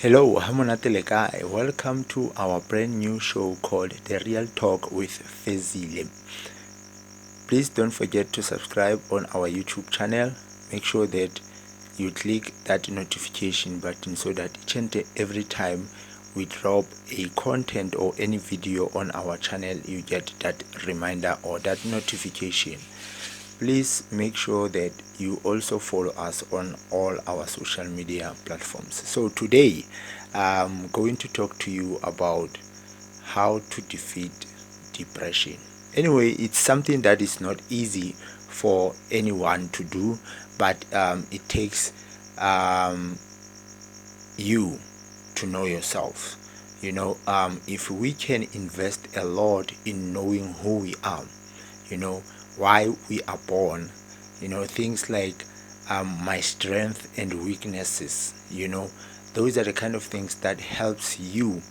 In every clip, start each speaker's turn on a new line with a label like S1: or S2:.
S1: Hello, Hamonate le kae? Welcome to our brand new show called The Real Talk with Fezile. Please don't forget to subscribe on our YouTube channel. Make sure that you click that notification button so that each and every time we drop a content or any video on our channel, you get that reminder or that notification. Please make sure that you also follow us on all our social media platforms. So today I'm going to talk to you about how to defeat depression. Anyway, it's something that is not easy for anyone to do, but it takes you to know yourself. If we can invest a lot in knowing who we are, why we are born, things like my strength and weaknesses, those are the kind of things that helps you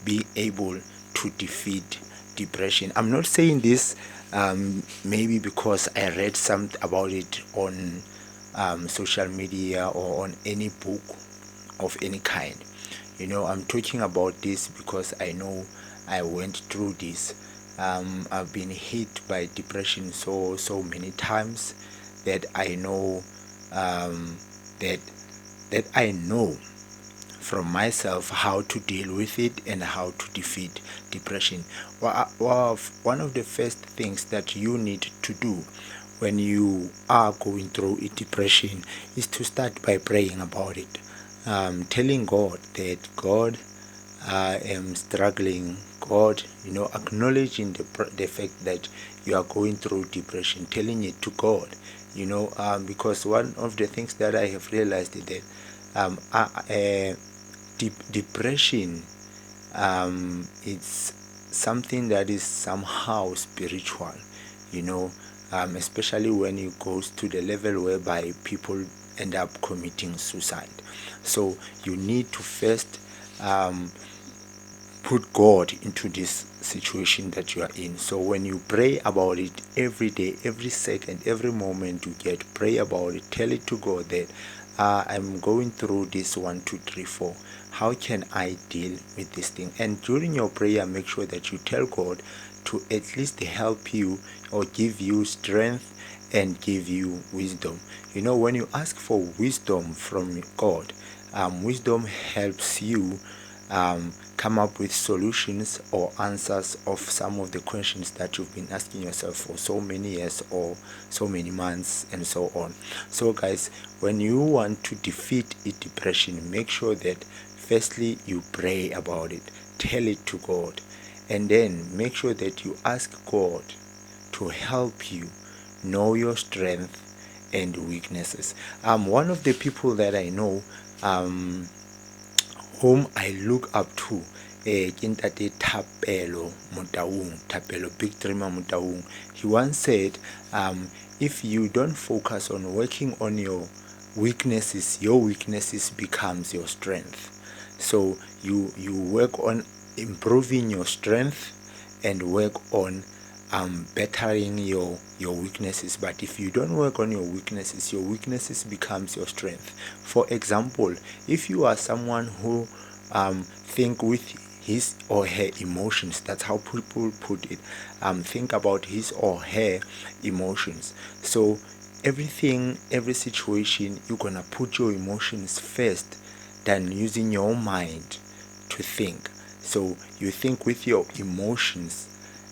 S1: be able to defeat depression. I'm not saying this maybe because I read something about it on social media or on any book of any kind. I'm talking about this because I know I went through this. I've been hit by depression so many times that I know that I know from myself how to deal with it and how to defeat depression. One of the first things that you need to do when you are going through a depression is to start by praying about it, telling God that God, I am struggling. God, acknowledging the fact that you are going through depression, telling it to God, because one of the things that I have realized is that depression, it's something that is somehow spiritual, especially when it goes to the level whereby people end up committing suicide. So you need to first put God into this situation that you are in. So when you pray about it every day, every second, every moment you get, pray about it, tell it to God that I'm going through this 1, 2, 3, 4. How can I deal with this thing? And during your prayer, make sure that you tell God to at least help you or give you strength and give you wisdom. When you ask for wisdom from God, wisdom helps you come up with solutions or answers of some of the questions that you've been asking yourself for so many years or so many months and so on. So guys, when you want to defeat a depression, make sure that firstly you pray about it, tell it to God, and then make sure that you ask God to help you know your strength and weaknesses. One of the people that I know, whom I look up to, ke Ntate Thapelo Motaung, Thapelo Big Dreamer Motaung. He once said, if you don't focus on working on your weaknesses becomes your strength. So you work on improving your strength and work on bettering your weaknesses. But if you don't work on your weaknesses becomes your strength. For example, if you are someone who think with his or her emotions, that's how people put it, think about his or her emotions. So every situation, you're gonna put your emotions first than using your mind to think. So you think with your emotions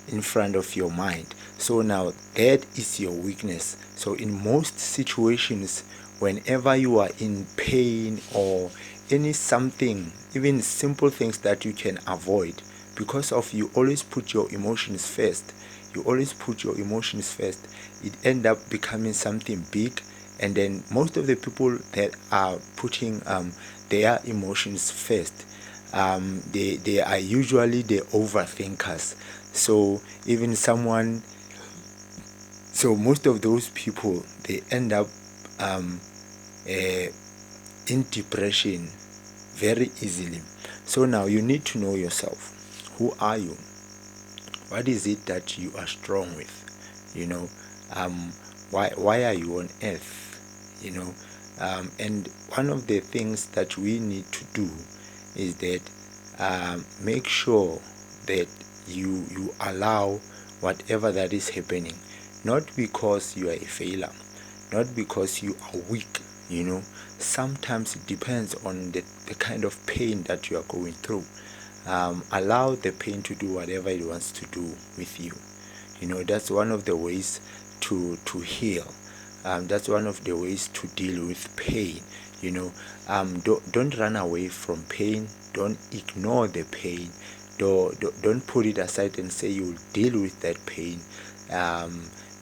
S1: in front of your mind. So now that is your weakness. So in most situations, whenever you are in pain or any something, even simple things that you can avoid, because of you always put your emotions first, it end up becoming something big. And then most of the people that are putting their emotions first, they are usually the overthinkers. So most of those people, they end up in depression very easily. So now you need to know yourself. Who are you? What is it that you are strong with? Why are you on earth? And one of the things that we need to do is that make sure that you allow whatever that is happening, not because you are a failure, not because you are weak. Sometimes it depends on the kind of pain that you are going through. Allow the pain to do whatever it wants to do with you. That's one of the ways to heal. That's one of the ways to deal with pain. Don't run away from pain. Don't ignore the pain. Don't put it aside and say you'll deal with that pain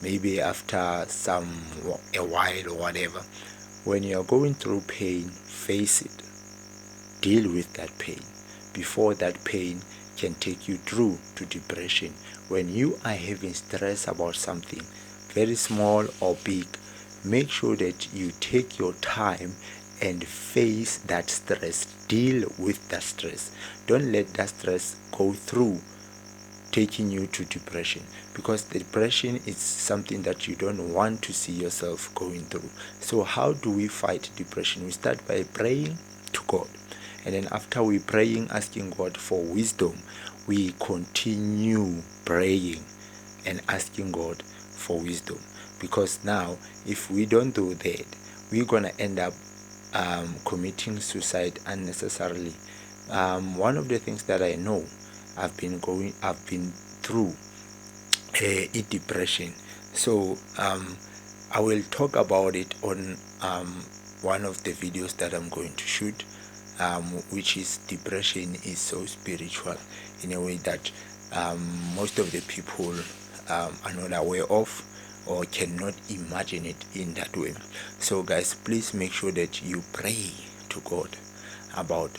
S1: maybe after a while or whatever. When you're going through pain, face it. Deal with that pain before that pain can take you through to depression. When you are having stress about something, very small or big, make sure that you take your time and face that stress. Deal with that stress. Don't let that stress go through taking you to depression, because depression is something that you don't want to see yourself going through. So how do we fight depression? We start by praying to God, and then after we praying, asking God for wisdom, we continue praying and asking God for wisdom. Because now if we don't do that, we're gonna end up committing suicide unnecessarily. One of the things that I know, I've been through a depression. So I will talk about it on one of the videos that I'm going to shoot, which is depression is so spiritual, in a way that most of the people are not aware of or cannot imagine it in that way. So guys, please make sure that you pray to God about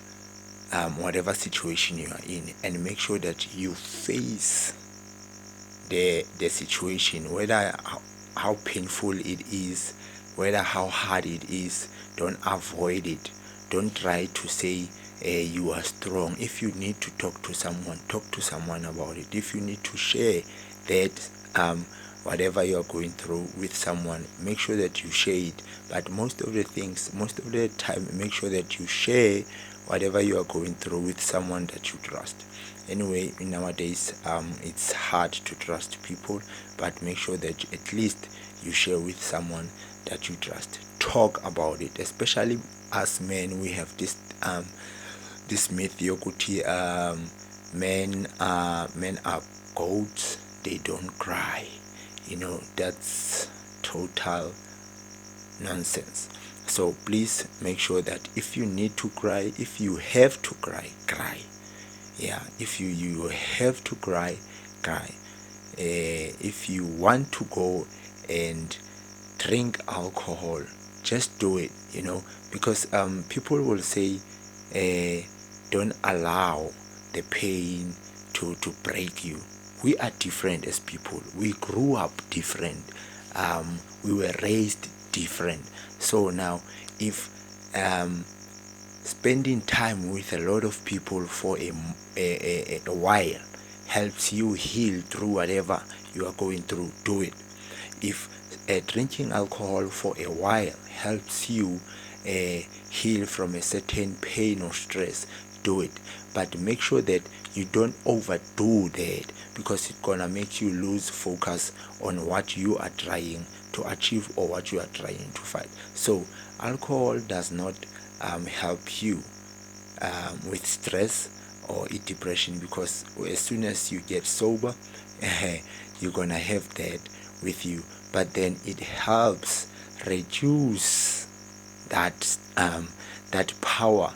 S1: whatever situation you are in, and make sure that you face the situation, whether how painful it is, whether how hard it is. Don't avoid it. Don't try to say you are strong. If you need to talk to someone about it. If you need to share that whatever you are going through with someone, make sure that you share it. But most of the time, make sure that you share whatever you are going through with someone that you trust. Anyway, nowadays it's hard to trust people, but make sure that at least you share with someone that you trust. Talk about it. Especially as men, we have this myth yokuti, men are goats, they don't cry. That's total nonsense. So please make sure that if you need to cry, if you have to cry, cry. Yeah, if you have to cry, cry. If you want to go and drink alcohol, just do it. Because people will say don't allow the pain to break you. We are different as people. We grew up different. We were raised different. So now, if spending time with a lot of people for a while helps you heal through whatever you are going through, do it. If drinking alcohol for a while helps you heal from a certain pain or stress, do it. But make sure that you don't overdo that, because it's gonna make you lose focus on what you are trying to achieve or what you are trying to fight. So alcohol does not help you with stress or depression, because as soon as you get sober, you're gonna have that with you. But then it helps reduce that power,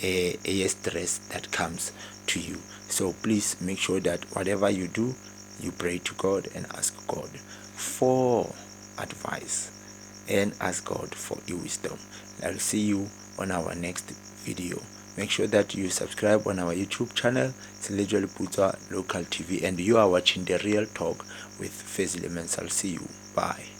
S1: a stress that comes to you. So please make sure that whatever you do, you pray to God and ask God for advice and ask God for wisdom. I'll see you on our next video. Make sure that you subscribe on our YouTube channel. It's Fezile Lepanakisi Local TV, and you are watching The Real Talk with Fezile Mens. I'll see you. Bye.